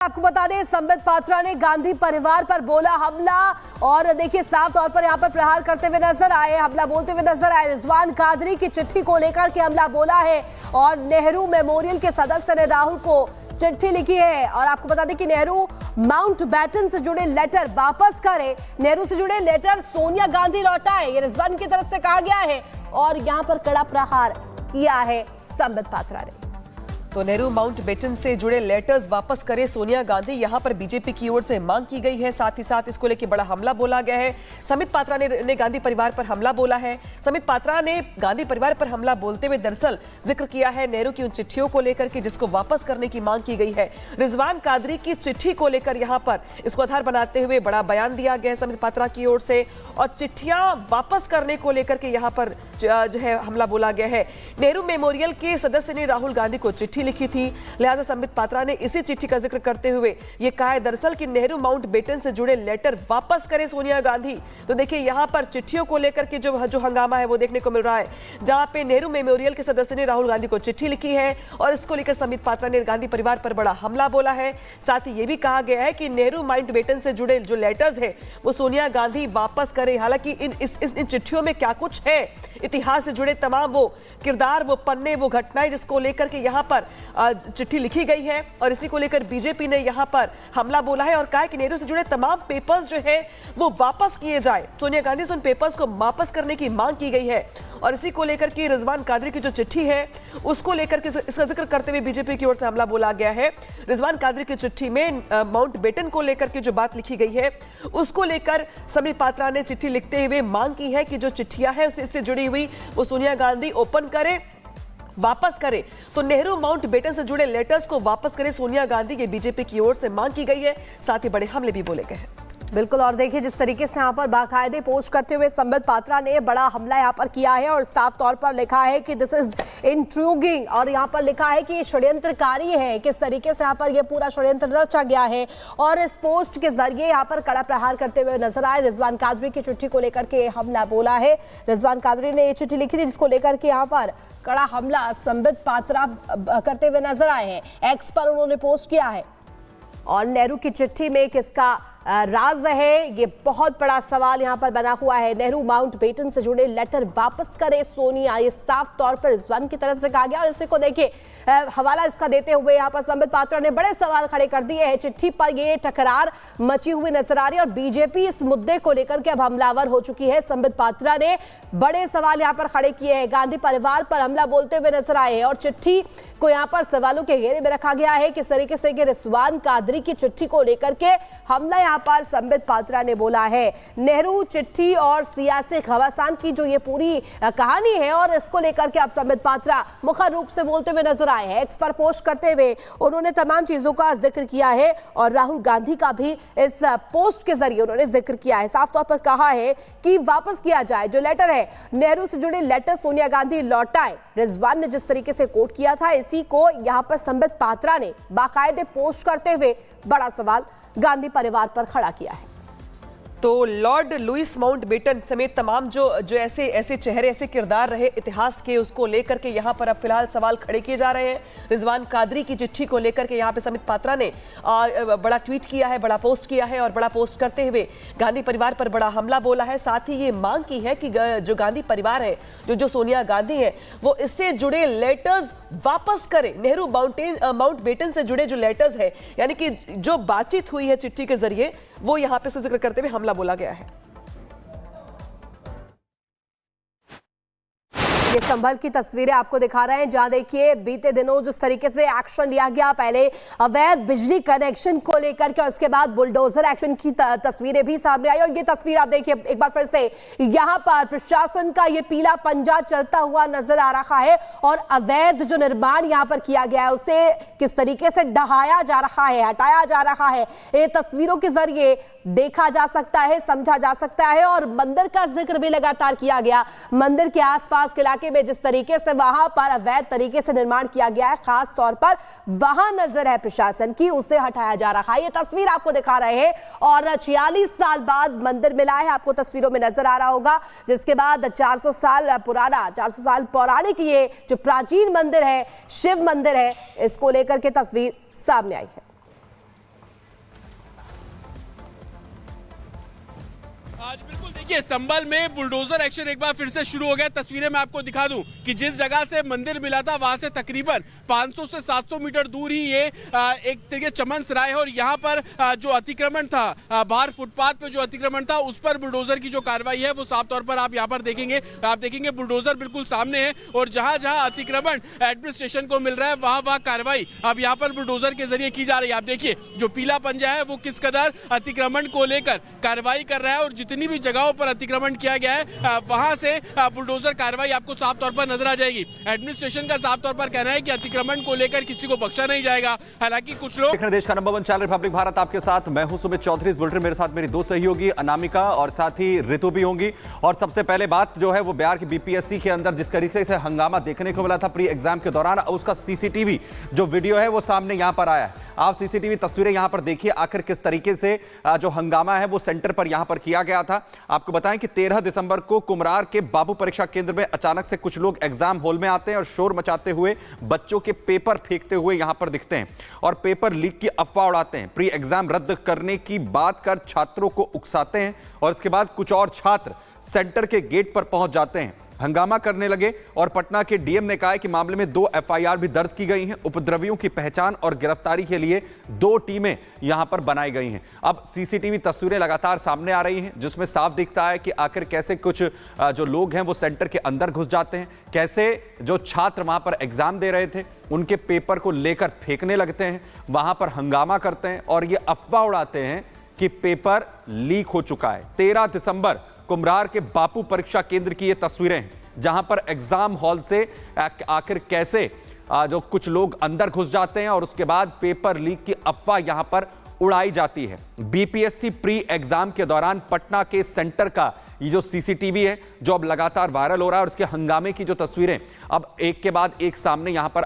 आपको बता दें, संबित पात्रा ने गांधी परिवार पर बोला हमला और देखिए साफ तौर पर यहां पर प्रहार करते हुए नजर आए, हमला बोलते हुए नजर आए। रिजवान कादरी की चिट्ठी को लेकर के हमला बोला है और नेहरू मेमोरियल के सदस्य ने राहुल को चिट्ठी लिखी है। और आपको बता दें कि नेहरू माउंटबेटन से जुड़े लेटर वापस करे, नेहरू से जुड़े लेटर सोनिया गांधी लौटाए, ये रिजवान की तरफ से कहा गया है और यहां पर कड़ा प्रहार किया है संबित पात्रा ने। तो नेहरू माउंटबेटन से जुड़े लेटर्स वापस करे सोनिया गांधी, यहां पर बीजेपी की ओर से मांग की गई है। साथ ही साथ इसको लेकर बड़ा हमला बोला गया है। संबित पात्रा ने गांधी परिवार पर हमला बोला है। संबित पात्रा ने गांधी परिवार पर हमला बोलते हुए दरअसल जिक्र किया है नेहरू की उन चिट्ठियों को लेकर के जिसको वापस करने की मांग की गई है। रिजवान कादरी की चिट्ठी को लेकर यहां पर इसको आधार बनाते हुए बड़ा बयान दिया गया है संबित पात्रा की ओर से और चिट्ठियां वापस करने को लेकर के यहां पर जो है हमला बोला गया है। नेहरू मेमोरियल के सदस्य ने राहुल गांधी को चिट्ठी लिखी थी, लिहाजा संबित पात्रा ने इसी चिट्ठी का जिक्र करते हुए यह कहा है दरअसल कि नेहरू माउंटबेटन से जुड़े लेटर वापस करे सोनिया गांधी। तो देखिए यहां पर चिट्ठियों को लेकर के जो हंगामा है वो देखने को मिल रहा है, जहां पे नेहरू मेमोरियल के सदस्य ने राहुल गांधी को चिट्ठी लिखी है और इसको लेकर संबित पात्रा ने गांधी परिवार पर बड़ा हमला बोला है। साथ ही यह भी कहा गया है कि नेहरू माउंटबेटन से जुड़े जो लेटर्स है वो सोनिया गांधी वापस करे। हालांकि इन चिट्ठियों में क्या कुछ है, इतिहास से जुड़े तमाम वो किरदार, वो पन्ने, वो घटनाएं जिसको लेकर के यहां पर चिट्ठी लिखी गई है और इसी को लेकर बीजेपी ने यहां पर हमला बोला है और कहा है कि नेहरू से जुड़े तमाम पेपर्स जो है वो वापस किए जाए। सोनिया गांधी से उन पेपर्स को वापस करने की मांग की गई है और इसी को लेकर के रिजवान कादरी की जो चिट्ठी है उसको लेकर के इसका जिक्र करते हुए बीजेपी की ओर से हमला बोला गया है। रिजवान कादरी की चिट्ठी में माउंटबेटन को लेकर के जो बात लिखी गई है उसको लेकर संबित पात्रा ने चिट्ठी लिखते हुए मांग की है कि जो चिट्ठियां हैं इससे जुड़ी हुई वो सोनिया गांधी ओपन करे, वापस करे। तो नेहरू माउंटबेटन से जुड़े लेटर्स को वापस करे सोनिया गांधी, की बीजेपी की ओर से मांग की गई है। साथ ही बड़े हमले भी बोले गए हैं। बिल्कुल, और देखिए जिस तरीके से यहाँ पर बाकायदे पोस्ट करते हुए संबित पात्रा ने बड़ा हमला यहाँ पर किया है और साफ तौर पर लिखा है कि दिस इज इंट्रूगिंग और यहाँ पर लिखा है कि ये षड्यंत्रकारी है, किस तरीके से यहाँ पर ये पूरा षड्यंत्र रचा गया है और इस पोस्ट के जरिए यहाँ पर कड़ा प्रहार करते हुए नजर आए। रिजवान कादरी की चिट्ठी को लेकर के हमला बोला है। रिजवान कादरी ने ये चिट्ठी लिखी थी जिसको लेकर के यहाँ पर कड़ा हमला संबित पात्रा करते हुए नजर आए हैं। एक्स पर उन्होंने पोस्ट किया है और नेहरू की चिट्ठी में किसका राज है, ये बहुत बड़ा सवाल यहां पर बना हुआ है। नेहरू माउंटबेटन से जुड़े लेटर वापस करे सोनिया, ये साफ तौर पर रिजवान की तरफ से कहा गया और इसी को देखिए हवाला इसका देते हुए यहां पर संबित पात्रा ने बड़े सवाल खड़े कर दिए हैं। चिट्ठी पर ये टकरार मची हुई नजर आ रही है और बीजेपी इस मुद्दे को लेकर के अब हमलावर हो चुकी है। संबित पात्रा ने बड़े सवाल यहां पर खड़े किए हैं, गांधी परिवार पर हमला बोलते हुए नजर आए हैं और चिट्ठी को यहां पर सवालों के घेरे में रखा गया है। किस तरीके से रिजवान कादरी की चिट्ठी को लेकर के हमला यहां पर संबित पात्रा ने बोला है। नेहरू चिट्ठी और सियासी खवासान की जो ये पूरी कहानी है और इसको लेकर के अब संबित पात्रा मुखर रूप से बोलते हुए नजर आए हैं। एक्स पर पोस्ट करते हुए उन्होंने तमाम चीजों का जिक्र किया है और राहुल गांधी का भी इस पोस्ट के जरिए उन्होंने जिक्र किया है। साफ तौर पर कहा है कि वापस किया जाए जो लेटर है, नेहरू से जुड़े लेटर सोनिया गांधी लौटाए। रिजवान ने जिस तरीके से कोट किया था इसी को यहां पर संबित पात्रा ने बाकायदे पोस्ट करते हुए बड़ा सवाल गांधी परिवार पर खड़ा किया है। तो लॉर्ड लुइस माउंटबेटन समेत तमाम जो ऐसे चेहरे, ऐसे किरदार रहे इतिहास के, उसको लेकर के यहां पर अब फिलहाल सवाल खड़े किए जा रहे हैं। रिजवान कादरी की चिट्ठी को लेकर के यहां पे संबित पात्रा ने बड़ा ट्वीट किया है, बड़ा पोस्ट किया है और बड़ा पोस्ट करते हुए गांधी परिवार पर बड़ा हमला बोला है। साथ ही ये मांग की है कि जो गांधी परिवार है, जो सोनिया गांधी है, वो इससे जुड़े लेटर्स वापस करे। नेहरू माउंटबेटन से जुड़े जो लेटर्स है, यानी कि जो बातचीत हुई है चिट्ठी के जरिए, वो यहां पे जिक्र करते हुए हमला बोला गया है। ये संभल की तस्वीरें आपको दिखा रहे हैं, जहां देखिए बीते दिनों जिस तरीके से एक्शन लिया गया, पहले अवैध बिजली कनेक्शन को लेकर के, उसके बाद बुलडोजर एक्शन की तस्वीरें भी सामने आई और ये तस्वीर आप देखिए एक बार फिर से यहां पर प्रशासन का ये पीला पंजा चलता हुआ नजर आ रहा है और अवैध जो निर्माण यहां पर किया गया है उसे किस तरीके से ढहाया जा रहा है, हटाया जा रहा है, ये तस्वीरों के जरिए देखा जा सकता है, समझा जा सकता है। और मंदिर का जिक्र भी लगातार किया गया, मंदिर के आसपास के इलाके में जिस तरीके से वहां पर अवैध तरीके से निर्माण किया गया है, खास तौर पर वहां नजर है प्रशासन की, उसे हटाया जा रहा है। ये तस्वीर आपको दिखा रहे हैं और 46 साल बाद मंदिर मिला है, आपको तस्वीरों में नजर आ रहा होगा, जिसके बाद 400 साल पुराना, 400 साल पौराणिक ये जो प्राचीन मंदिर है, शिव मंदिर है, इसको लेकर के तस्वीर सामने आई है। आज बिल्कुल देखिए संभल में बुलडोजर एक्शन एक बार फिर से शुरू हो गया। तस्वीरें मैं आपको दिखा दूं कि जिस जगह से मंदिर मिला था वहां से तकरीबन 500 से 700 मीटर दूर ही ये एक तरीके चमन सराय है और यहाँ पर जो अतिक्रमण था, बाहर फुटपाथ पे जो अतिक्रमण था उस पर बुलडोजर की जो कार्रवाई है वो साफ तौर पर आप यहाँ पर देखेंगे। आप देखेंगे बुलडोजर बिल्कुल सामने है और जहां जहां अतिक्रमण एडमिनिस्ट्रेशन को मिल रहा है वहां कार्रवाई अब यहाँ पर बुलडोजर के जरिए की जा रही है। आप देखिए जो पीला पंजा है वो किस कदर अतिक्रमण को लेकर कार्रवाई कर रहा है और जितनी भी जगहों पर अतिक्रमण किया गया है वहां से बुलडोजर कार्रवाई आपको साफ तौर पर नजर आ जाएगी। एडमिनिस्ट्रेशन का साफ तौर पर कहना है कि अतिक्रमण को लेकर किसी को बख्शा नहीं जाएगा। हालांकि कुछ लोग देश का नंबर 1 चैनल रिपब्लिक भारत आपके साथ, मैं हूं सुमित चौधरी। इस बुलेटिन मेरे साथ मेरी दो सहयोगी अनामिका और साथ ही ऋतु भी होंगी। और सबसे पहले बात जो है वो बिहार की बीपीएससी के अंदर जिस तरीके से हंगामा देखने को मिला था प्री एग्जाम के दौरान, उसका सीसीटीवी जो वीडियो है वो सामने यहां पर आया है। आप सीसीटीवी तस्वीरें यहां पर देखिए आखिर किस तरीके से जो हंगामा है वो सेंटर पर यहां पर किया गया था। आपको बताएं कि 13 दिसंबर को कुम्हरार के बाबू परीक्षा केंद्र में अचानक से कुछ लोग एग्जाम हॉल में आते हैं और शोर मचाते हुए बच्चों के पेपर फेंकते हुए यहां पर दिखते हैं और पेपर लीक की अफवाह उड़ाते हैं। प्री एग्जाम रद्द करने की बात कर छात्रों को उकसाते हैं और इसके बाद कुछ और छात्र सेंटर के गेट पर पहुंच जाते हैं, हंगामा करने लगे और पटना के डीएम ने कहा है कि मामले में 2 एफआईआर भी दर्ज की गई हैं। उपद्रवियों की पहचान और गिरफ्तारी के लिए 2 टीमें यहां पर बनाई गई हैं। अब सीसीटीवी तस्वीरें लगातार सामने आ रही हैं जिसमें साफ दिखता है कि आखिर कैसे कुछ जो लोग हैं वो सेंटर के अंदर घुस जाते हैं, कैसे जो छात्र वहां पर एग्जाम दे रहे थे उनके पेपर को लेकर फेंकने लगते हैं, वहां पर हंगामा करते हैं और ये अफवाह उड़ाते हैं कि पेपर लीक हो चुका है। 13 दिसंबर कुम्हरार के बापू परीक्षा केंद्र की ये तस्वीरें हैं जहां पर एग्जाम हॉल से आखिर कैसे जो कुछ लोग अंदर घुस जाते हैं और उसके बाद पेपर लीक की अफवाह यहां पर उड़ाई जाती है। बीपीएससी प्री एग्जाम के दौरान पटना के सेंटर का ये जो सीसीटीवी है जो अब लगातार वायरल हो रहा है और उसके हंगामे की जो तस्वीरें अब एक के बाद एक सामने यहां पर